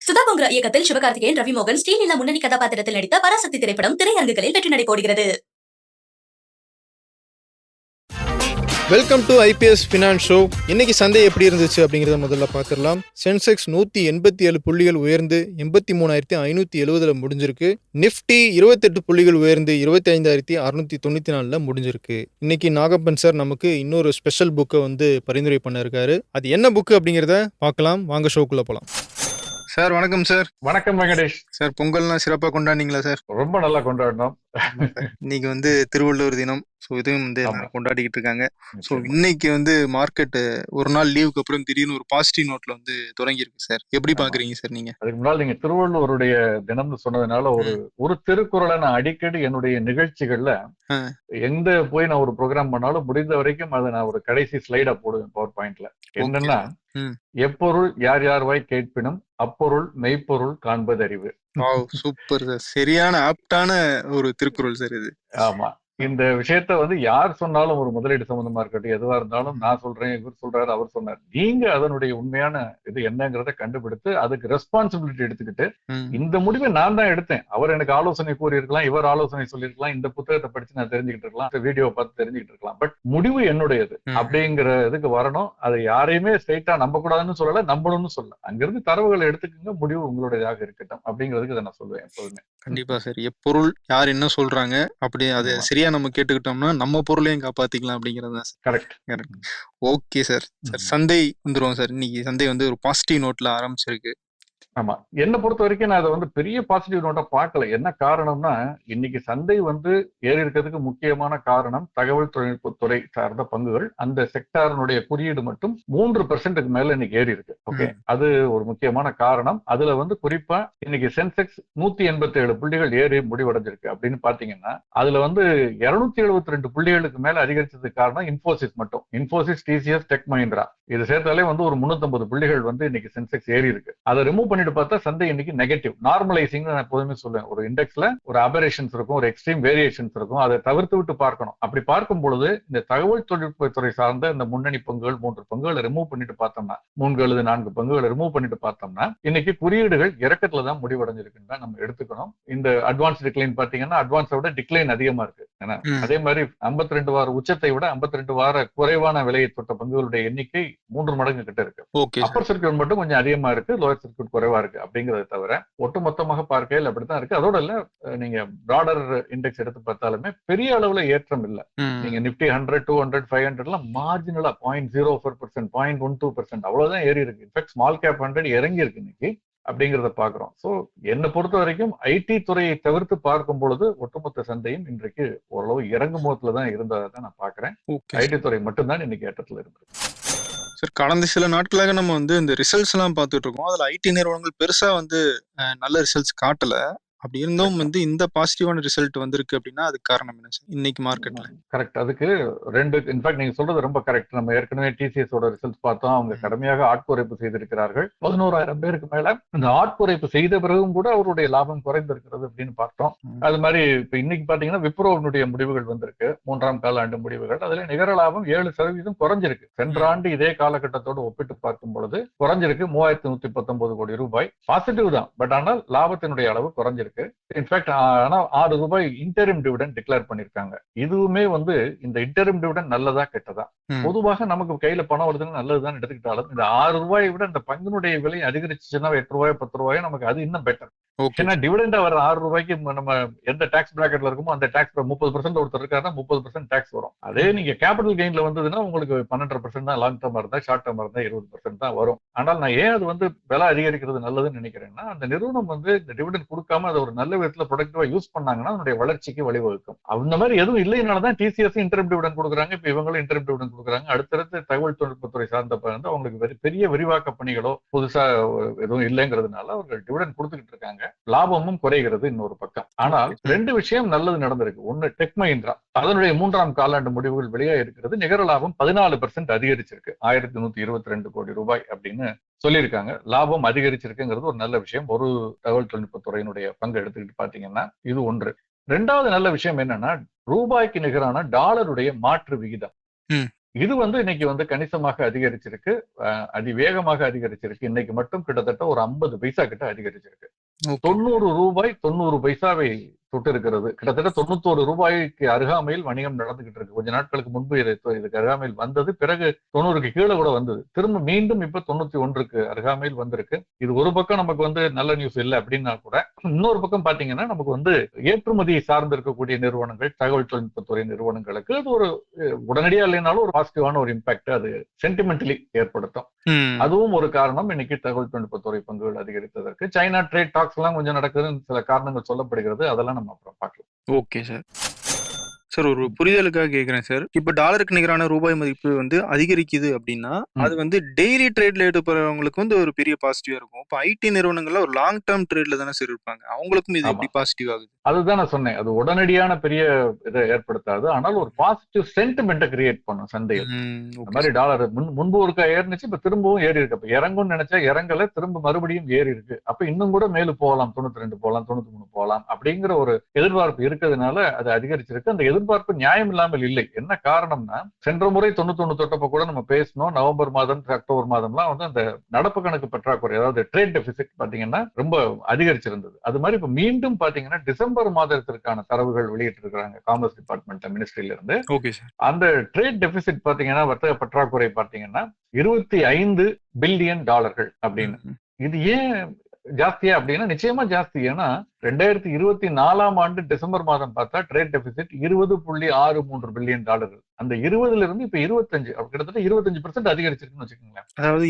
சுதா கோங்கரா இயக்கத்தில் சிவகார்த்திகேயன், ரவி மோகன், ஸ்ரீலீலா முன்னணி கதாபாத்திரத்தில் நடித்த பராசக்தி திரைப்படம் திரையரங்குகளில் வெற்றி நடை போடுகிறது. Welcome to IPS finance show. இன்னைக்கு சந்தை எப்படி இருந்துச்சு அப்படிங்கிறத முதல்ல பார்த்துடலாம். சென்செக்ஸ் 187 புள்ளிகள் உயர்ந்து 83,570 முடிஞ்சிருக்கு. நிஃப்டி 28 புள்ளிகள் உயர்ந்து 25,694 முடிஞ்சிருக்கு. இன்னைக்கு நாகப்பன் சார் நமக்கு இன்னொரு ஸ்பெஷல் புக்கை பரிந்துரை பண்ண இருக்காரு. அது என்ன புக்கு அப்படிங்கிறத பார்க்கலாம். வாங்க ஷோக்குள்ள போகலாம். சார் வணக்கம் சார். வணக்கம் வெங்கடேஷ் சார். பொங்கல்லாம் சிறப்பாக கொண்டாடிங்களா சார்? ரொம்ப நல்லா கொண்டாடினோம். இன்னைக்கு திருவள்ளுவர் தினம். ஸோ இதுவும் கொண்டாடிக்கிட்டு இருக்காங்க. ஸோ இன்னைக்கு மார்க்கெட் ஒரு நாள் லீவுக்கு அப்புறம் திடீர்னு ஒரு பாசிட்டிவ் நோட்ல தொடங்கியிருக்கு சார். எப்படி பாக்குறீங்க சார் நீங்க? அதுக்கு முன்னாள் நீங்க திருவள்ளுவருடைய தினம்னு சொன்னதுனால ஒரு திருக்குறளை நான் அடிக்கடி என்னுடைய நிகழ்ச்சிகள்ல எந்த போய் நான் ஒரு ப்ரோக்ராம் பண்ணாலும் முடிந்த வரைக்கும் அதை நான் ஒரு கடைசி ஸ்லைடா போடுவேன் பவர் பாயிண்ட்ல. என்னன்னா, எப்பொருள் யார் யார் வாய் கேட்பினும் அப்பொருள் மெய்ப்பொருள் காண்பது அறிவு. Super sir. சரியான ஆப்டான ஒரு திருக்குறள் சார் இது. ஆமா, இந்த விஷயத்த யார் சொன்னாலும் ஒரு முதலீடு சம்பந்தமா இருக்கட்டும், எதுவா இருந்தாலும் நான் சொல்றேன், இவர் சொல்றாரு, அவர் சொன்னார், நீங்க அதனுடைய உண்மையான இது என்னங்கிறத கண்டுபிடித்து அதுக்கு ரெஸ்பான்சிபிலிட்டி எடுத்துக்கிட்டு இந்த முடிவை நான் தான் எடுத்தேன். அவர் எனக்கு ஆலோசனை கூறியிருக்கலாம், இவர் ஆலோசனை சொல்லியிருக்கலாம், இந்த புத்தகத்தை படிச்சு நான் தெரிஞ்சுக்கிட்டு இருக்கலாம், வீடியோ பார்த்து தெரிஞ்சுக்கிட்டு இருக்கலாம். பட் முடிவு என்னுடையது அப்படிங்கிற இதுக்கு வரணும். அதை யாரையுமே ஸ்ட்ரெயிட்டா நம்ப கூடாதுன்னு சொல்லல, நம்பணும்னு சொல்லல. அங்கிருந்து தரவுகளை எடுத்துக்கங்க, முடிவு உங்களுடையதாக இருக்கட்டும் அப்படிங்கிறதுக்கு இதை நான் சொல்லுவேன் எப்போதுமே. கண்டிப்பா சார். எப்பொருள் யார் என்ன சொல்றாங்க அப்படி அதை சரியா நம்ம கேட்டுக்கிட்டோம்னா நம்ம பொருளையும் காப்பாத்திக்கலாம் அப்படிங்கறது. கரெக்ட். Okay sir. சந்தை வந்துருவோம் சார். இன்னைக்கு சந்தை ஒரு பாசிட்டிவ் நோட்ல ஆரம்பிச்சிருக்கு. ஆமா, என்ன பொறுத்த வரைக்கும் நான் அதை பெரிய பாசிட்டிவ் நோட்டா பார்க்கல. என்ன காரணம்னா, இன்னைக்கு சந்தை ஏறி இருக்கிறதுக்கு முக்கியமான காரணம் தகவல் தொழில்நுட்பத்துறை சார்ந்த பங்குகள். அந்த செக்டாரினுடைய குறியீடு மட்டும் 3% மேல இன்னைக்கு ஏறி இருக்கு. ஓகே, அது ஒரு முக்கியமான காரணம். அதுல குறிப்பா இன்னைக்கு சென்செக்ஸ் 187 புள்ளிகள் ஏறி முடிவடைஞ்சிருக்கு. அப்படின்னு பாத்தீங்கன்னா அதுல 272 புள்ளிகளுக்கு மேல அதிகரிச்சதுக்கு காரணம் இன்ஃபோசிஸ் மட்டும். இன்ஃபோசிஸ், டிசிஎஸ், டெக் மஹிந்திரா இது சேர்த்தாலே ஒரு 350 புள்ளிகள் இன்னைக்கு சென்செக்ஸ் ஏறி இருக்கு. அதை ரிமூவ் பண்ணிட்டு பார்த்தா சந்தை இன்னைக்கு நெகட்டிவ். நார்மலைசிங் நான் எப்போதுமே சொல்லுவேன். ஒரு இண்டெக்ஸ்ல ஒரு அபரேஷன்ஸ் இருக்கும், ஒரு எக்ஸ்ட்ரீம் வேரியேஷன்ஸ் இருக்கும். அதை தவிர்த்து விட்டு பார்க்கணும். அப்படி பார்க்கும் பொழுது இந்த தகவல் தொழில்நுட்பத்துறை சார்ந்த இந்த முன்னணி பங்குகள் 3 பங்குகளை ரிமூவ் பண்ணிட்டு பார்த்தோம்னா, 4 பங்குகளை ரிமூவ் பண்ணிட்டு பார்த்தோம்னா இன்னைக்கு குறியீடுகள் இறக்கத்துல தான் முடிவடைஞ்சிருக்குன்னு தான் நம்ம எடுத்துக்கணும். இந்த அட்வான்ஸ் டிக்ளைன் பாத்தீங்கன்னா அட்வான்ஸை விட டிக்ளைன் அதிகமா இருக்கு. அதே மாதிரி 52 வார உச்சத்தை விட 52 வார குறைவான விலையை தொட்ட பங்குகளுடைய எண்ணிக்கை 3 மடங்கு கிட்ட இருக்கு. அப்பர் சர்க்கியூட் மட்டும் கொஞ்சம் அதிகமா இருக்கு, லோயர் சர்க்கியூட் குறைவா இருக்கு. அப்படிங்கறத தவிர ஒட்டுமொத்தமாக பார்க்கையில் அப்படித்தான் இருக்கு. அதோட இல்ல, நீங்க பிராடர் இண்டெக்ஸ் எடுத்து பார்த்தாலுமே பெரிய அளவுல ஏற்றம் இல்ல. நீங்க நிப்டி 100, 200, 500 எல்லாம் மார்ஜினலா 0.04%, 0.12% அவ்வளவுதான் ஏறி இருக்கு. இன்ஃபேக்ட் ஸ்மால் கேப் 100 இறங்கி இருக்கு இன்னைக்கு. அப்படிங்கிறத பாக்குறோம். சோ என்னை பொறுத்த வரைக்கும் ஐடி துறையை தவிர்த்து பார்க்கும் பொழுது ஒட்டுமொத்த சந்தையும் இன்றைக்கு ஓரளவு இறங்கு முகத்துல தான் இருந்ததை நான் பாக்குறேன். ஐடி துறை மட்டும்தான் இன்னைக்கு ஏற்றத்துல இருந்தது. சார், கடந்த சில நாட்களாக நம்ம இந்த ரிசல்ட்ஸ் எல்லாம் பார்த்துட்டு இருக்கோம். அதுல ஐடி நிறுவனங்கள் பெருசா நல்ல ரிசல்ட்ஸ் காட்டல. அப்படி இருந்தும் இந்த பாசிட்டிவான ரிசல்ட் வந்திருக்கு அப்படின்னா அதுக்கு காரணம் என்ன சார் இன்னைக்கு மார்க்கெட்ல? கரெக்ட். அதுக்கு ரெண்டு, இன்ஃபேக்ட் நீங்க சொல்றது ரொம்ப கரெக்ட். நம்ம ஏற்கனவே டிசிஎஸ் ஓட ரிசல்ட்ஸ் பார்த்தோம். அவங்க கடுமையாக ஆட்குறைப்பு செய்திருக்கிறார்கள். 11,000 பேருக்கு மேல இந்த ஆட்குறைப்பு செய்த பிறகும் கூட அவருடைய லாபம் குறைந்திருக்கிறது அப்படின்னு பார்த்தோம். அது மாதிரி இப்ப இன்னைக்கு பாத்தீங்கன்னா விப்ரோனுடைய முடிவுகள் வந்திருக்கு, 3ஆம் காலாண்டு முடிவுகள். அதுல நிகர லாபம் 7% குறைஞ்சிருக்கு. சென்ற ஆண்டு இதே காலகட்டத்தோடு ஒப்பிட்டு பார்க்கும் பொழுது குறைஞ்சிருக்கு. 3,119 கோடி ரூபாய். பாசிட்டிவ் தான், பட் ஆனால் லாபத்தினுடைய அளவு குறைஞ்சிருக்கு. இன்ஃபேக்ட் ஆனா 6 ரூபாய் இன்டரிம் டிவிடெண்ட் டிக்ளேர் பண்ணிருக்காங்க. இதுவுமே இந்த இன்டரிம் டிவிடெண்ட் நல்லதா கெட்டதா? பொதுவாக நமக்கு கையில பணம் வருதுன்னு நல்லதுதான் எடுத்துக்கிட்டாலும் இந்த 6 ரூபாயை விட இந்த பங்கினுடைய விலை அதிகரிச்சுன்னா 8 ரூபாய் 10 ரூபாய் நமக்கு அது இன்னும் பெட்டர். ஏன்னா டிவிடெண்டா வர 6 ரூபாய்க்கு நம்ம எந்த டாக்ஸ் பிராக்கெட்ல இருக்குமோ அந்த டாக்ஸ் 30% ஒருத்தர் இருக்காருன்னா 30% டாக்ஸ் வரும். அதே நீங்க கேபிட்டல் கெயின்ல வந்ததுன்னா உங்களுக்கு 12% தான் லாங் டர்மா இருந்தா, ஷார்ட் டர்மா இருந்தா 20% தான் வரும். ஆனால் நான் ஏன் அது விலை அதிகரிக்கிறது நல்லதுன்னு நினைக்கிறேன்னா, அந்த நிறுவனம் இந்த டிவிடெண்ட் கொடுக்காம அதை ஒரு நல்ல விதத்துல ப்ரொடக்டிவா யூஸ் பண்ணாங்கன்னா அதனுடைய வளர்ச்சிக்கு வழிவகுக்கும். அந்த மாதிரி எதுவும் இல்லைனாலதான் டிசிஎஸ் இன்டரிம் டிவிடெண்ட் கொடுக்குறாங்க. இப்ப இவங்களும் இன்டரிம் டிவிடெண்ட் கொடுக்குறாங்க. அடுத்தடுத்து தகவல் தொழில்நுட்பத்துறை சார்ந்த அவங்களுக்கு பெரிய விரிவாக்க பணிகளோ புதுசா எதுவும் இல்லைங்கிறதுனால அவர்கள் டிவிடெண்ட் கொடுத்துக்கிட்டு இருக்காங்க. லாபமும் குறைகிறது இன்னொரு பக்கம். ஆனால் 2 விஷயம் நல்லது நடந்திருக்கு. ஒன்னு, டெக் மஹிந்திரா அதனுடைய 3ஆம் காலாண்டு முடிவுகள் வெளியே இருக்கிறது. நிகர லாபம் 14% அதிகரிச்சிருக்கு. 1,122 கோடி ரூபாய் அப்படின்னு சொல்லியிருக்காங்க. லாபம் அதிகரிச்சிருக்குங்கிறது ஒரு நல்ல விஷயம். ஒரு தகவல் தொழில்நுட்பத்துறையினுடைய பங்கு எடுத்துக்கிட்டு பாத்தீங்கன்னா இது ஒன்று. 2வது நல்ல விஷயம் என்னன்னா, ரூபாய்க்கு நிகரான டாலருடைய மாற்று விகிதம் இது இன்னைக்கு கணிசமாக அதிகரிச்சிருக்கு. அதிவேகமாக அதிகரிச்சிருக்கு. இன்னைக்கு மட்டும் கிட்டத்தட்ட ஒரு 50 பைசா கிட்ட அதிகரிச்சிருக்கு. ஓகே. ரூபாய் 90 தொட்டு இருக்கிறது. கிட்டத்தட்ட 91 ரூபாய்க்கு அருகாமையில் வணிகம் நடந்துகிட்டு இருக்கு. கொஞ்ச நாட்களுக்கு முன்பு இதுக்கு அருகாமையில் வந்தது. பிறகு 90க்கு கீழே கூட வந்தது. திரும்ப மீண்டும் இப்ப 91க்கு அருகாமையில் வந்திருக்கு. இது ஒரு பக்கம் நமக்கு நல்ல நியூஸ் இல்லை அப்படின்னா கூட, இன்னொரு பக்கம் பாத்தீங்கன்னா நமக்கு ஏற்றுமதி சார்ந்து இருக்கக்கூடிய நிறுவனங்கள், தகவல் தொழில்நுட்பத்துறை நிறுவனங்களுக்கு அது ஒரு உடனடியா இல்லைனாலும் ஒரு பாசிட்டிவான ஒரு இம்பாக்ட் அது சென்டிமெண்டலி ஏற்படுத்தும். அதுவும் ஒரு காரணம் இன்னைக்கு தகவல் தொழில்நுட்பத்துறை பங்குகள் அதிகரித்ததற்கு. சைனா ட்ரேட் டாக்ஸ் எல்லாம் கொஞ்சம் நடக்குதுன்னு சில காரணங்கள் சொல்லப்படுகிறது. அதெல்லாம் நம்ம அப்புறம் பார்க்கலாம். Okay sir. சார், ஒரு புரிதலுக்காக கேட்குறேன் சார். இப்போ டாலருக்கு நிகரான ரூபாய் மதிப்பு அதிகரிக்குது அப்படின்னா அது டெய்லி ட்ரேட்ல எடுப்பவங்களுக்கு ஒரு பெரிய பாசிட்டிவா இருக்கும். இப்போ ஐடி நிறுவனங்கள்ல ஒரு லாங் டேர்ம் ட்ரேட்ல தானே சார் இருப்பாங்க. அவங்களுக்கும் இது எப்படி பாசிட்டிவ் ஆகுது? அதுதான் நான் சொன்னேன். அது உடனடியான பெரிய இதை ஏற்படுத்தாது. ஆனால் ஒரு பாசிட்டிவ் சென்டிமெண்ட்டை கிரியேட் பண்ணும் சந்தையில். இந்த மாதிரி டாலர் முன்பு ஒருக்கா ஏறினுச்சு, இப்ப திரும்பவும் ஏறி இருக்கு. அப்ப இறங்கும்னு நினைச்சா இறங்கல, திரும்ப மறுபடியும் ஏறி இருக்கு. அப்ப இன்னும் கூட மேலு போகலாம், 92 போகலாம், 93 போகலாம் அப்படிங்கிற ஒரு எதிர்பார்ப்பு இருக்கிறதுனால அது அதிகரிச்சிருக்கு. அந்த எதிர்பார்ப்பு நியாயம் இல்லாமல் இல்லை. என்ன காரணம்னா, சென்ற முறை 91 தொட்டப்ப கூட நம்ம பேசணும். நவம்பர் மாதம், அக்டோபர் மாதம்லாம் அந்த நடப்பு கணக்கு பற்றாக்குறை, அதாவது ட்ரேட் டெபிசிட் பாத்தீங்கன்னா ரொம்ப அதிகரிச்சிருந்தது. அது மாதிரி இப்ப மீண்டும் பாத்தீங்கன்னா டிசம்பர் மாதத்திற்கான தரவுகள் வெளியிட்டு இருக்காங்க காமர்ஸ் டிபார்ட்மெண்ட் மினிஸ்ட்ரியில இருந்து. அந்த ட்ரேட் டெபிசிட் பாத்தீங்கன்னா, வர்த்தக பற்றாக்குறை பாத்தீங்கன்னா 25 பில்லியன் டாலர்கள் அப்படின்னு. இது ஏன் ஜாஸ்தியா அப்படின்னா, நிச்சயமா ஜாஸ்தி. ஏன்னா 2024 ஆண்டு டிசம்பர் மாதம் பார்த்தா ட்ரேட் டெபிசிட் 20.63 பில்லியன் டாலர்கள். அந்த 20ல இருந்து இப்ப 25, கிட்டத்தட்ட 25% அதிகரிச்சிருக்குன்னு வச்சுக்கோங்களேன். அதாவது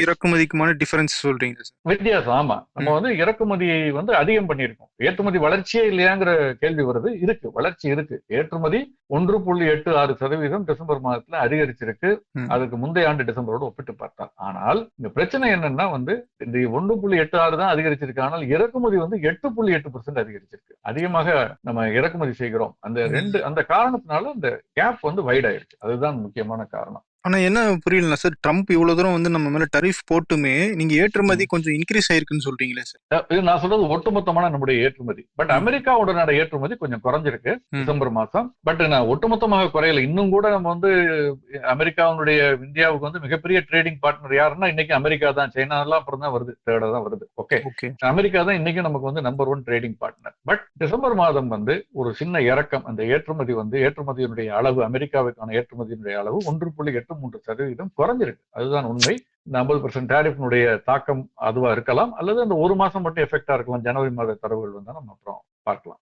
இறக்குமதிக்குமான டிஃபரன்ஸ் சொல்றீங்க சார்? வித்தியாசம். ஆமா, நம்ம இறக்குமதியை அதிகம் பண்ணியிருக்கோம். ஏற்றுமதி வளர்ச்சியே இல்லையாங்கிற கேள்வி வருது. இருக்கு, வளர்ச்சி இருக்கு. ஏற்றுமதி 1.86% டிசம்பர் மாதத்துல அதிகரிச்சிருக்கு, அதுக்கு முந்தைய ஆண்டு டிசம்பரோடு ஒப்பிட்டு பார்த்தால். ஆனால் இந்த பிரச்சனை என்னன்னா இந்த 1.86 தான் அதிகரிச்சிருக்கு. ஆனால் இறக்குமதி 8.8% அதிகரிச்சிருக்கு. அதிகமாக நம்ம இறக்குமதி செய்கிறோம். அந்த காரணத்தினால அந்த கேப் வைட் ஆயிருக்கு. அதுதான் முக்கியமான காரணம். ஆனா என்ன புரியல சார், ட்ரம்ப் இவ்வளவு தூரம் நம்ம மேல டரிஃப் போட்டுமே நீங்க ஏற்றுமதி கொஞ்சம் இன்க்ரீஸ் ஆயிருக்குன்னு சொல்றீங்களே சார்? இது நான் சொல்றது ஒட்டுமொத்தமான நம்முடைய ஏற்றுமதி. பட் அமெரிக்காவோட ஏற்றுமதி கொஞ்சம் குறைஞ்சிருக்கு டிசம்பர் மாசம். பட் நான் ஒட்டுமொத்தமாக குறையல. இன்னும் கூட நம்ம அமெரிக்காவுடைய இந்தியாவுக்கு மிகப்பெரிய ட்ரேடிங் பார்ட்னர் யாருன்னா இன்னைக்கு அமெரிக்கா தான். சைனா எல்லாம் அப்புறம் தான் வருது, தேர்டா தான் வருது. ஓகே, அமெரிக்கா தான் இன்னைக்கு நமக்கு number 1 trading partner. But December மாதம் ஒரு சின்ன இறக்கம். அந்த ஏற்றுமதி ஏற்றுமதியினுடைய அளவு, அமெரிக்காவுக்கான ஏற்றுமதியினுடைய அளவு 1.83% குறைஞ்சிருக்கு. அதுதான் உண்மை. இந்த 50% டாரிஃபினுடைய தாக்கம் அதுவா இருக்கலாம், அல்லது அந்த ஒரு மாசம் மட்டும் எஃபெக்டா இருக்கலாம். ஜனவரி மாத தரவுகள் வந்தா நம்ம அப்புறம் பார்க்கலாம்.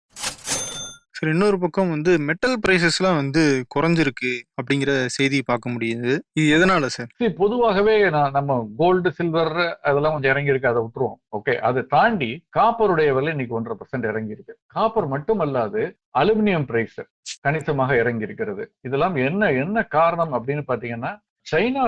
சரி, இன்னொரு பக்கம் மெட்டல் பிரைசஸ்லாம் குறைஞ்சிருக்கு அப்படிங்கிற செய்தி பார்க்க முடியுது. இது எதனால சார்? பொதுவாகவே நம்ம கோல்டு, சில்வர் அதெல்லாம் கொஞ்சம் இறங்கி இருக்கு, அதை விட்டுருவோம். ஓகே, அதை தாண்டி காப்பருடைய விலை இன்னைக்கு 1.5% இறங்கி இருக்கு. காப்பர் மட்டுமல்லாது அலுமினியம் பிரைஸ் கணிசமாக இறங்கி இருக்கிறது. இதெல்லாம் என்ன காரணம் அப்படின்னு பாத்தீங்கன்னா, சைனா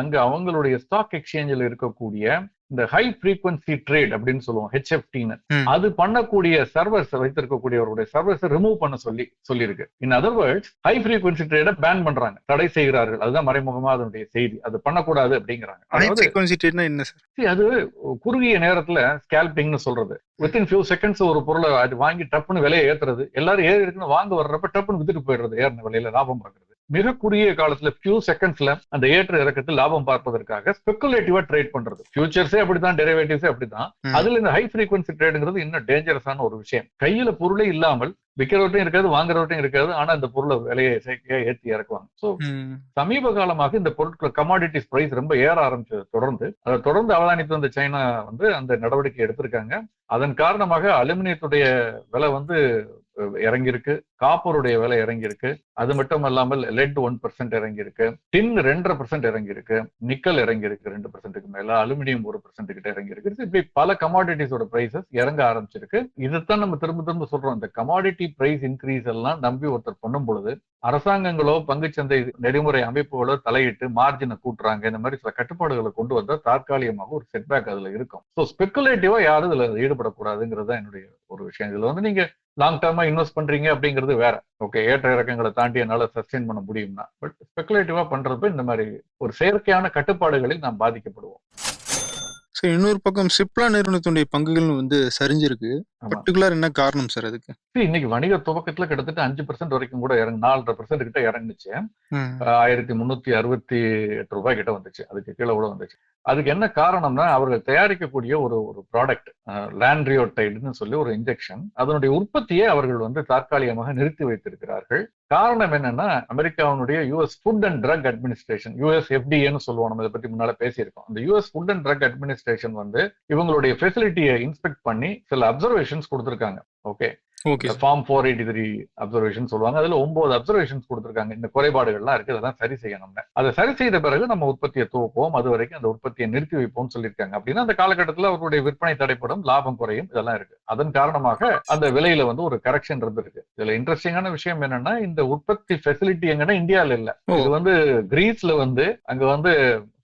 அங்க அவங்களுடைய ஸ்டாக் எக்ஸ்சேஞ்சில் இருக்கக்கூடிய இந்த ஹை ஃப்ரீக்வன்சி ட்ரேட் அப்படின்னு சொல்லுவோம், HFTன்னு, அது பண்ணக்கூடிய சர்வர்ஸ் வைத்திருக்கக்கூடியவருடைய சர்வர்ஸ் ரிமூவ் பண்ண சொல்லியிருக்கு. In other words, high frequency ட்ரேட பேன் பண்றாங்க, தடை செய்கிறார்கள். அதுதான் மறைமுகமா அதனுடைய செய்தி. அது பண்ணக்கூடாது அப்படிங்கிறாங்க. அது குறுகிய நேரத்துல ஸ்கேல்பிங்னு சொல்றது. வித்தின் ஃபியூ செகண்ட்ஸ் ஒரு பொருளை அது வாங்கி டப்புன்னு விலையை ஏத்துறது, எல்லாரும் ஏறி இருக்குன்னு வாங்க வர்றப்ப டப்புன்னு வித்துட்டு போயிடுறது, ஏறின விலையில லாபம் பார்க்கறது. மிக குறுகிய காலத்துல ஃபியூ செகண்ட்ஸ்ல அந்த ஏற்ற இறக்கத்தில் லாபம் பார்ப்பதற்காக ஸ்பெகுலேட்டிவா ட்ரேட் பண்றது. ஃபியூச்சர்ஸே அப்படித்தான், டெரிவேட்டிவ்ஸே அப்படித்தான். அதுல இந்த ஹை ஃப்ரீக்வன்சி ட்ரேடுங்கிறது இன்னும் டேஞ்சரஸான ஒரு விஷயம். கையில பொருளே இல்லாமல் விற்கிறவட்டையும் இருக்காது, வாங்குறவட்டையும் இருக்காது. ஆனா இந்த பொருளை விலையை ஏற்றி இறக்குவாங்க. சோ சமீப காலமாக இந்த பொருட்கள் கமாடிட்டிஸ் பிரைஸ் ரொம்ப ஏற ஆரம்பிச்சது. அதை தொடர்ந்து அவதானித்து வந்த சைனா அந்த நடவடிக்கை எடுத்திருக்காங்க. அதன் காரணமாக அலுமினியத்துடைய விலை இறங்கியிருக்கு, காப்பருடைய விலை இறங்கியிருக்கு. அது மட்டும் இல்லாமல் லெட் 1% இறங்கியிருக்கு, டின் 2.5% இறங்கியிருக்கு, நிக்கல் இறங்கியிருக்கு 2%க்கு மேல, அலுமினியம் 1% கிட்ட இறங்கியிருக்கு. இப்படி பல கமாடிட்டிஸோட பிரைசஸ் இறங்க ஆரம்பிச்சிருக்கு. இதைத்தான் நம்ம திரும்ப சொல்றோம். இந்த கமாடிட்டி பிரைஸ் இன்க்ரீஸ் எல்லாம் நம்பி ஒருத்தர் பண்ணும் பொழுது அரசாங்கங்களோ பங்குச்சந்தை நெறிமுறை அமைப்புகளோ தலையிட்டு மார்ஜினை கூட்டுறாங்க. இந்த மாதிரி சில கட்டுப்பாடுகளை கொண்டு வந்தா தற்காலிகமாக ஒரு செட்பேக் அதுல இருக்கும். ஸோ ஸ்பெகுலேட்டிவா யாரும் இதுல ஈடுபடக்கூடாதுங்கிறது தான் என்னுடைய ஒரு விஷயம். இதுல நீங்க லாங் டேர்மா இன்வெஸ்ட் பண்றீங்க அப்படிங்கிறது வேற. ஓகே, ஏற்ற இறக்கங்களை தாண்டி என்னால சஸ்டெயின் பண்ண முடியும்னா. பட் ஸ்பெகுலேட்டிவா பண்றப்ப இந்த மாதிரி ஒரு செயற்கையான கட்டுப்பாடுகளில் நாம் பாதிக்கப்படுவோம். இன்னொரு பக்கம் சிப்லா நிறுவனத்துடைய பங்குகள் சரிஞ்சிருக்கு. ஆமா. பர்டிகுலர் என்ன காரணம் சார் அதுக்கு? இன்னைக்கு வணிக துவக்கத்துல கிட்டத்தட்ட 5% வரைக்கும் கூட 4.5% கிட்ட இறங்குச்சு. 1368 ரூபாய் கிட்ட வந்துச்சு. அதுக்கு கீழே கூட வந்துச்சு. அதுக்கு என்ன காரணம்னா அவர்கள் தயாரிக்கக்கூடிய ஒரு ஒரு ப்ராடக்ட் லாண்ட்ரியோடைடுன்னு சொல்லி ஒரு இன்ஜெக்ஷன், அதனுடைய உற்பத்தியை அவர்கள் வந்து தற்காலிகமாக நிறுத்தி வைத்திருக்கிறார்கள். காரணம் என்னன்னா அமெரிக்காவினுடைய US food and drug administration, US எஃப்டிஏன்னு சொல்லுவோம், நம்ம இதை பத்தி முன்னால பேசியிருக்கோம். அந்த US food and drug administration வந்து இவங்களுடைய ஃபெசிலிட்டியை இன்ஸ்பெக்ட் பண்ணி சில அப்சர்வேஷன்ஸ் கொடுத்திருக்காங்க. ஓகே, ஃபார்ம் 483 அப்சர்வேஷன் சொல்லுவாங்க. அதுல 9 அப்சர்வேஷன்ஸ் கொடுத்திருக்காங்க. இந்த குறைபாடுகள்லாம் இருக்கு, அதெல்லாம் சரி செய்யணும். அதை சரி செய்த பிறகு நம்ம உற்பத்தியை துவப்போம், அது வரைக்கும் அந்த உற்பத்தியை நிறுத்தி வைப்போம்னு சொல்லியிருக்காங்க. அப்படின்னா அந்த காலகட்டத்தில் அவர்களுடைய விற்பனை தடைப்படும், லாபம் குறையும், இதெல்லாம் இருக்கு. அதன் காரணமாக அந்த விலையில வந்து ஒரு கரெக்ஷன் இருந்திருக்கு. இதுல இன்ட்ரெஸ்டிங்கான விஷயம் என்னன்னா, இந்த உற்பத்தி ஃபெசிலிட்டி எங்கன்னா இந்தியாவில இல்ல, இது வந்து கிரீஸ்ல வந்து அங்க வந்து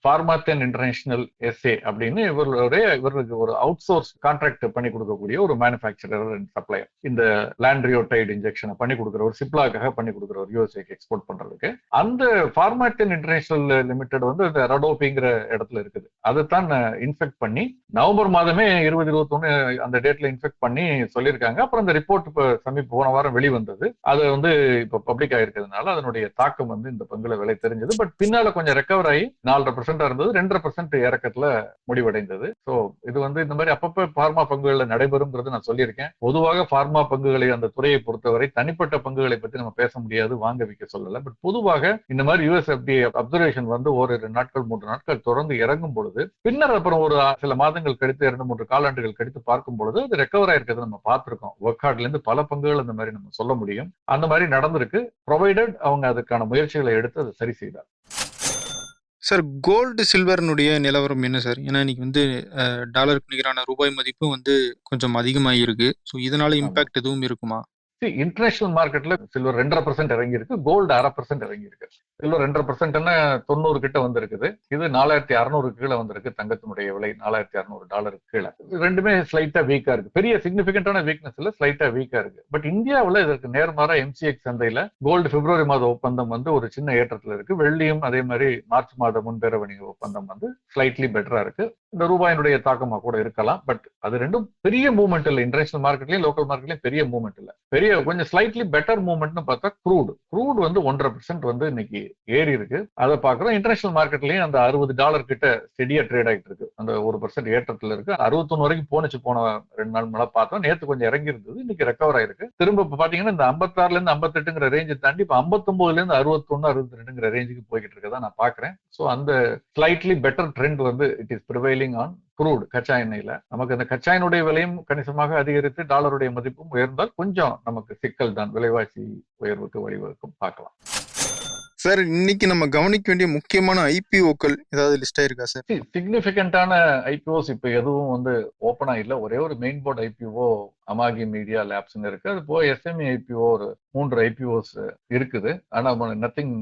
ஃபார்மாத்தன் இன்டர்நேஷனல் எஸ்ஏ அப்படின்னு இவர்களுக்கு ஒரு அவுட் சோர்ஸ் கான்ட்ராக்ட் பண்ணி கொடுக்கக்கூடிய ஒரு மேனுஃபேக்சரர் அண்ட் சப்ளையர். இந்த லாண்ட்ரியோடைடு இன்ஜெக்ஷனை பண்ணி கொடுக்குற ஒரு சிப்லாக்காக பண்ணி கொடுக்குற ஒரு யூஎஸ்ஏக்கு எக்ஸ்போர்ட் பண்றதுக்கு அந்த ஃபார்மாத்தன் இன்டர்நேஷனல் லிமிடெட் வந்து இந்த ரடோபிங்கிற இடத்துல இருக்குது. அதைத்தான் இன்ஸ்பெக்ட் பண்ணி நவம்பர் மாதமே 2021 அந்த டேட்ல இன்ஸ்பெக்ட் பண்ணி சொல்லியிருக்காங்க. அப்புறம் அந்த ரிப்போர்ட் இப்ப போன வாரம் வெளிவந்தது. அது வந்து இப்ப பப்ளிக் ஆயிருக்கிறதுனால அதனுடைய தாக்கம் வந்து இந்த பங்குல விலை தெரிஞ்சது. பட் பின்னால கொஞ்சம் ரெக்கவர் ஆகி 4% இருந்தது, 2% இறக்கத்துல முடிவடைந்தது. சோ இது வந்து இந்த மாதிரி அப்பப்ப பார்மா பங்குகள்ல நடைபெறும்ங்கிறது நான் சொல்லியிருக்கேன். பொதுவாக பார்மா பங்குகளை அந்த துறையை பொறுத்தவரை தனிப்பட்ட பங்குகளை பத்தி நம்ம பேச முடியாது, வாங்க வைக்க சொல்லல. பட் பொதுவாக இந்த மாதிரி யுஎஸ்எஃப்டிஏ அப்சர்வேஷன் வந்து ஒரு 2 நாட்கள் 3 நாட்கள் தொடர்ந்து இறங்கும் பொழுது பின்னர் அப்புறம் ஒரு சில மாதங்கள் கழித்து 2-3 காலாண்டுகள் கழித்து பார்க்கும் பொழுது அது ரெக்கவர் ஆயிருக்கிறது நம்ம பார்த்திருக்கோம். ஒர்க்கார்ட்ல இருந்து பல பங்குகள் அந்த மாதிரி நம்ம சொல்ல முடியும். அந்த மாதிரி நடந்திருக்கு, ப்ரொவைடட் அவங்க அதுக்கான முயற்சிகளை எடுத்து அதை சரி செய்தார். சார், கோல்டு சில்வர்னுடைய நிலவரம் என்ன சார்? ஏன்னா இன்னைக்கு வந்து டாலருக்கு நிகரான ரூபாய் மதிப்பும் வந்து கொஞ்சம் அதிகமாகிருக்கு. ஸோ இதனால இம்பாக்ட் எதுவும் இருக்குமா? இன்டர்நேஷனல் மார்க்கெட்ல சில்வர் 2.5% இறங்கி இருக்கு, கோல்டு 0.5% இறங்கி இருக்கு. சில்வர் 2.5% 90 கிட்ட வந்திருக்குது, இது 4600 கீழே வந்திருக்கு. தங்கத்தினுடைய விலை $4600 கீழே. ரெண்டுமே ஸ்லைட்டா வீக்கா இருக்கு, பெரிய சிக்னிபிகண்டான வீக்னஸ் இல்ல, ஸ்லைட்டா வீக்கா இருக்கு. பட் இந்தியாவில் இதற்கு நேர்மாறா எம்சிஎக்ஸ் சந்தையில கோல்டு பிப்ரவரி மாத ஒப்பந்தம் வந்து ஒரு சின்ன ஏற்றத்துல இருக்கு. வெள்ளியும் அதே மாதிரி மார்ச் மாத முன்பேற வணிக ஒப்பந்தம் வந்து ஸ்லைட்லி பெட்டரா இருக்கு. இந்த ரூபாயினுடைய தாக்கமா கூட இருக்கலாம். பட் அது ரெண்டும் பெரிய மூவ்மெண்ட் இல்லை, இன்டர்நேஷனல் மார்க்கெட்லயும் லோக்கல் மார்க்கெட்லயும் பெரிய மூவ்மெண்ட் இல்லை. பெரிய கொஞ்சம் ஸ்லைட்லி பெட்டர் மூவ்மெண்ட்னு பார்த்தா க்ரூட் வந்து 1.5% வந்து இன்னைக்கு ஏறி இருக்கு. அதை பாக்குறோம். இன்டர்நேஷனல் மார்க்கெட்லயும் அந்த $60 கிட்ட ஸ்டெடியா ட்ரேட் ஆகிட்டு இருக்கு, அந்த 1% ஏற்றத்துல இருக்கு. 61 வரைக்கும் போனுச்சு போன 2 நாள் மேல பார்த்தோம். நேற்று கொஞ்சம் இறங்கி இருந்தது, இன்னைக்கு ரெக்கவர் ஆயிருக்கு. திரும்ப பாத்தீங்கன்னா இந்த 56ல இருந்து 58ங்கிற ரேஞ்சு தாண்டி இப்ப 59ல இருந்து 61 62ங்கிற ரேஞ்சுக்கு போய்கிட்டு இருக்கதா நான் பாக்குறேன். சோ அந்த ஸ்லைட்லி பெட்டர் ட்ரெண்ட் வந்து it is prevailing on crude, கச்சா எண்ணெயில. நமக்கு அந்த கச்சா எண்ணெயுடைய விலையும் கணிசமாக அதிகரித்து டாலருடைய மதிப்பும் உயர்ந்தால் கொஞ்சம் நமக்கு சிக்கல் தான், விலைவாசி உயர்வுக்கு வழிவகுக்கும். பார்க்கலாம் சார். இன்னைக்கு நம்ம கவனிக்க வேண்டிய முக்கியமான ஐபிஓக்கள் ஏதாவது லிஸ்ட் ஆயிருக்கா சார்? சிக்னிபிகண்டான ஐபிஓஸ் இப்ப எதுவும் வந்து ஓப்பனா இல்ல. ஒரே ஒரு மெயின் போர்டு ஐபிஓ அமாகி மீடியா லேப்ஸ்ன்னு இருக்கு. அது போக எஸ்எம்இ ஐபிஓ ஒரு 3 ஐபிஓஸ் இருக்குது. ஆனா நத்திங்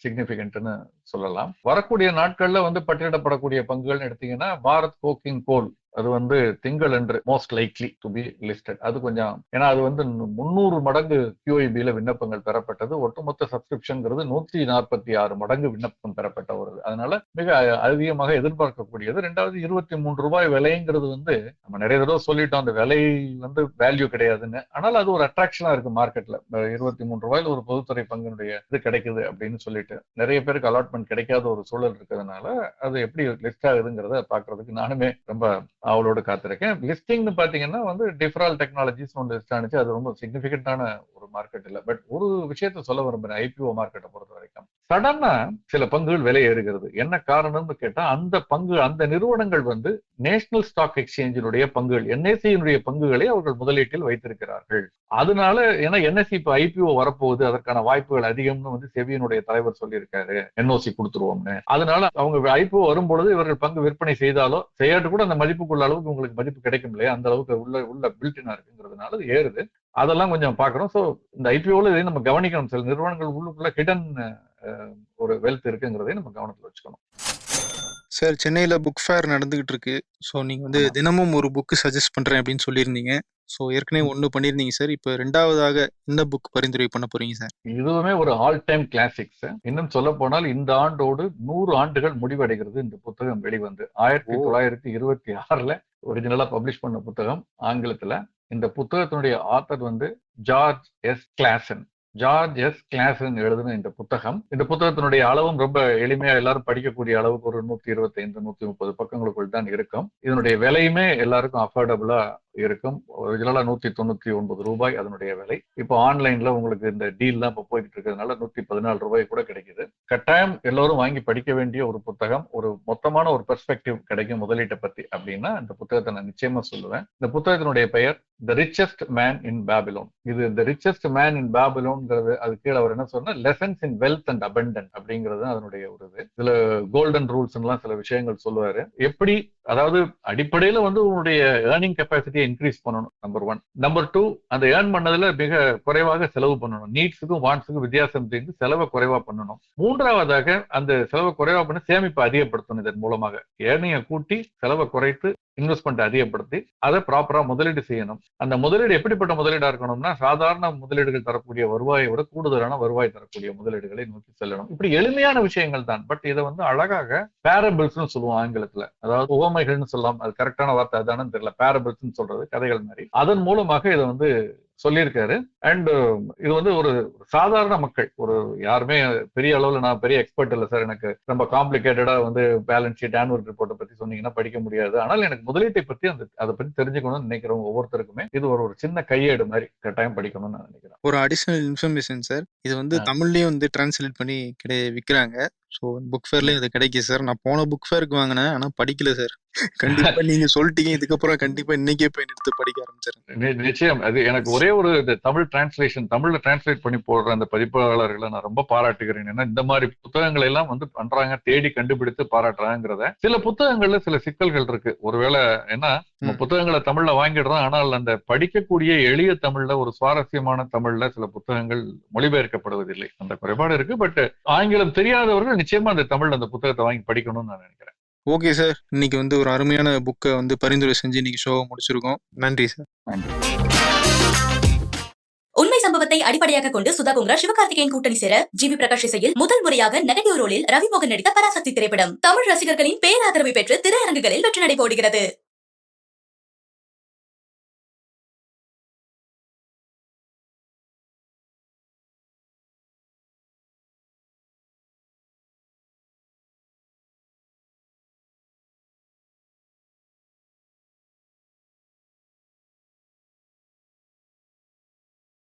சிக்னிபிகன்ட்னு சொல்லலாம். வரக்கூடிய நாட்கள்ல வந்து பட்டியலிடப்படக்கூடிய பங்குகள்னு எடுத்தீங்கன்னா பாரத் கோக்கிங் கோல், அது வந்து திங்கள் அன்று most likely to be listed. அது கொஞ்சம், ஏன்னா அது வந்து 300 மடங்கு QIBல விண்ணப்பங்கள் பெறப்பட்டது. ஒட்டுமொத்த சப்ஸ்கிரிப்ஷன்ங்கிறது 146 மடங்கு விண்ணப்பம் பெறப்பட்ட ஒரு, அதனால மிக அதிகமாக எதிர்பார்க்கக்கூடியது. 2வது 23 ரூபாய் விலைங்கிறது வந்து நம்ம நிறைய தடவை சொல்லிட்டோம், அந்த விலை வந்து வேல்யூ கிடையாதுன்னு. ஆனால் அது ஒரு அட்ராக்ஷனா இருக்கு மார்க்கெட்ல. 23 ரூபாயில ஒரு பொதுத்துறை பங்கினுடைய இது கிடைக்குது அப்படின்னு சொல்லிட்டு நிறைய பேருக்கு அலாட்மெண்ட் கிடைக்காத ஒரு சூழல் இருக்கிறதுனால அது எப்படி லிஸ்ட் ஆகுதுங்கிறத பாக்குறதுக்கு நானுமே ரொம்ப அவளோட காத்திருக்கேன். லிஸ்டிங்னு பாத்தீங்கன்னா வந்து டிஃபரால் டெக்னாலஜிஸ் ஒன்று லிஸ்ட் ஆனிச்சு. அது ரொம்ப சிக்னிபிகண்டான ஒரு மார்க்கெட் இல்லை. பட் ஒரு விஷயத்த சொல்ல விரும்புறேன், ஐபிஓ மார்க்கெட்டை பொறுத்த வரைக்கும் சடனா சில பங்குகள் விலை ஏறுகிறது. என்ன காரணம்னு கேட்டா அந்த நிறுவனங்கள் வந்து நேஷனல் ஸ்டாக் எக்ஸ்சேஞ்சினுடைய பங்குகள், என்எஸ்சியினுடைய பங்குகளை அவர்கள் முதலீட்டில் வைத்திருக்கிறார்கள். அதனால ஏன்னா என்எஸ்சி இப்ப ஐபிஓ வரப்போகுது, அதற்கான வாய்ப்புகள் அதிகம்னு வந்து செபியினுடைய தலைவர் சொல்லியிருக்காரு, என்ஓசி கொடுத்துருவோம்னு. அதனால அவங்க ஐபிஓ வரும்பொழுது இவர்கள் பங்கு விற்பனை செய்தாலோ செய்யாட்டு கூட அந்த மதிப்புக்குள்ள அளவுக்கு உங்களுக்கு மதிப்பு கிடைக்கும் இல்லையா, அந்த அளவுக்கு உள்ள பில்டினா இருக்குங்கிறதுனால அது ஏறுது. அதெல்லாம் கொஞ்சம் பாக்குறோம். சோ இந்த ஐபிஓல இதையும் நம்ம கவனிக்கணும். சில நிறுவனங்கள் உள்ளுக்குள்ள ஹிடன் ஒரு வெல்த் இருக்குங்கிறதையும் நம்ம கவனத்தில் வச்சுக்கணும். சார் சென்னையில் புக் ஃபேர் நடந்துகிட்டு இருக்கு. ஸோ நீங்கள் வந்து ஆமா. தினமும் ஒரு புக்கு சஜஸ்ட் பண்ணுறேன் அப்படின்னு சொல்லியிருந்தீங்க. ஸோ ஏற்கனவே ஒன்று பண்ணியிருந்தீங்க சார். இப்போ ரெண்டாவதாக என்ன புக் பரிந்துரை பண்ண போறீங்க சார்? இதுவுமே ஒரு ஆல் டைம் கிளாசிக்ஸ். இன்னும் சொல்ல போனால் இந்த ஆண்டோடு 100 ஆண்டுகள் முடிவடைகிறது இந்த புத்தகம் வெளிவந்து 1926 ஒரிஜினலா பப்ளிஷ் பண்ண புத்தகம் ஆங்கிலத்துல. இந்த புத்தகத்தினுடைய ஆத்தர் வந்து George S Clason. George S Clason எழுதின இந்த புத்தகத்தினுடைய அளவும் ரொம்ப எளிமையா எல்லாரும் படிக்கக்கூடிய அளவுக்கு ஒரு 125 130 பக்கங்களுக்குள் தான் இருக்கும். இதனுடைய விலையுமே எல்லாருக்கும் அஃபோர்டபுளா இருக்கும். ஒரிஜினலா 199 ரூபாய் அதனுடைய விலை. இப்போ ஆன்லைன்ல உங்களுக்கு இந்த டீல் தான் இப்போ போயிட்டு இருக்கிறதுனால 114 ரூபாய் கூட கிடைக்குது. கட்டாயம் எல்லோரும் வாங்கி படிக்க வேண்டிய ஒரு புத்தகம். ஒரு மொத்தமான ஒரு பெர்ஸ்பெக்டிவ் கிடைக்கும் முதலீட்டை பத்தி அப்படின்னா இந்த புத்தகத்தை நான் நிச்சயமா சொல்லுவேன். இந்த புத்தகத்தினுடைய பெயர் the richest man in Babylon. இது த ரிச்சஸ்ட் மேன் இன் பேபிலோன்ங்கிறது அது கீழே அவர் என்ன சொன்னா lessons in wealth and abundant அப்படிங்கிறது அதனுடைய ஒரு இது. இதுல கோல்டன் ரூல்ஸ் எல்லாம் சில விஷயங்கள் சொல்லுவாரு. எப்படி அதாவது அடிப்படையில வந்து உங்களுடைய ஏர்னிங் கெப்பாசிட்டியை இன்க்ரீஸ் பண்ணணும் நம்பர் 1. நம்பர் 2 அந்த ஏர்ன் பண்ணதுல மிக குறைவாக செலவு பண்ணணும். நீட்ஸுக்கும் வாண்ட்ஸுக்கும் வித்தியாசம் தெரிந்து செலவை குறைவா பண்ணணும். 3வதாக அந்த செலவை குறைவா பண்ணி சேமிப்பை அதிகப்படுத்தணும். இதன் மூலமாக ஏர்னிங்கை கூட்டி செலவை குறைத்து இன்வெஸ்ட்மெண்ட் அதிகப்படுத்தி அதை ப்ராப்பரா முதலீடு செய்யணும். அந்த முதலீடு எப்படிப்பட்ட முதலீடா இருக்கணும்னா சாதாரண முதலீடுகள் தரக்கூடிய வருவாயை விட கூடுதலான வருவாய் தரக்கூடிய முதலீடுகளை நோக்கி செல்லணும். இப்படி எளிமையான விஷயங்கள் தான். பட் இதை வந்து அழகாக பேரபிள்ஸ் சொல்லுவோம் ஆங்கிலத்துல. அதாவது உவமைகள்னு சொல்லலாம். அது கரெக்டான வார்த்தை அதானு தெரியல. பேரபிள்ஸ் சொல்றது கதைகள் மாதிரி. அதன் மூலமாக இதை வந்து சொல்லியிருக்காரு. அண்ட் இது வந்து ஒரு சாதாரண மக்கள் ஒரு யாருமே பெரிய அளவுல நான் பெரிய எக்ஸ்பர்ட் இல்லை சார், எனக்கு ரொம்ப காம்ப்ளிகேட்டடா வந்து பேலன்ஸ் ஷீட் ஆனுவல் ரிப்போர்ட்டை பத்தி சொன்னீங்கன்னா படிக்க முடியாது. ஆனால் எனக்கு முதலீட்டை பத்தி அதை பத்தி தெரிஞ்சுக்கணும்னு நினைக்கிறவங்க ஒவ்வொருத்தருக்குமே இது ஒரு சின்ன கையேடு மாதிரி கட்டாயம் படிக்கணும்னு நான் நினைக்கிறேன். ஒரு அடிஷனல் இன்ஃபர்மேஷன் சார், இது வந்து தமிழ்லயும் வந்து டிரான்ஸ்லேட் பண்ணி விற்கிறாங்க. ஸோ புக் ஃபேர்லயும் இது கிடைக்கும் சார். நான் போன புக் ஃபேருக்கு வாங்கினேன், ஆனால் படிக்கல சார். கண்டிப்பா நீங்க சொல்லிட்டீங்க, இதுக்கப்புறம் கண்டிப்பா இன்னைக்கே போய் எடுத்து படிக்க ஆரம்பிச்சிருக்கேன். நிச்சயம். அது எனக்கு ஒரே ஒரு தமிழ் டிரான்ஸ்லேஷன் தமிழ்ல டிரான்ஸ்லேட் பண்ணி போடுற அந்த பதிப்பாளர்களை நான் ரொம்ப பாராட்டுகிறேன். ஏன்னா இந்த மாதிரி புத்தகங்களை எல்லாம் வந்து பண்றாங்க, தேடி கண்டுபிடித்து பாராட்டுறாங்கிறத. சில புத்தகங்கள்ல சில சிக்கல்கள் இருக்கு. ஒருவேளை என்ன புத்தகங்களை தமிழ்ல வாங்கிடுறோம், ஆனால் அந்த படிக்கக்கூடிய எளிய தமிழ்ல ஒரு சுவாரஸ்யமான தமிழ்ல சில புத்தகங்கள் மொழிபெயர்க்கப்படுவதில்லை. அந்த குறைபாடு இருக்கு. பட் ஆங்கிலம் தெரியாதவர்கள் நிச்சயமா அந்த தமிழ்ல அந்த புத்தகத்தை வாங்கி படிக்கணும்னு நான் நினைக்கிறேன். ஓகே சார், இன்னைக்கு வந்து ஒரு அருமையான புக்கை வந்து பரிந்துரை செஞ்சு இன்னைக்கு ஷோவை முடிச்சிருக்கோம். நன்றி சார். நன்றி. உண்மை சம்பவத்தை அடிப்படையாக கொண்டு சுதா கோங்கரா சிவகார்த்திகேயன் கூட்டணி சேர ஜிவி பிரகாஷ் இசையில் முதல் முறையாக நெகட்டிவ் ரோலில் ரவி மோகன் நடித்த பராசக்தி திரைப்படம் தமிழ் ரசிகர்களின் பேராதரவை பெற்று திரையரங்குகளில் வெற்றி நடைபோடுகிறது.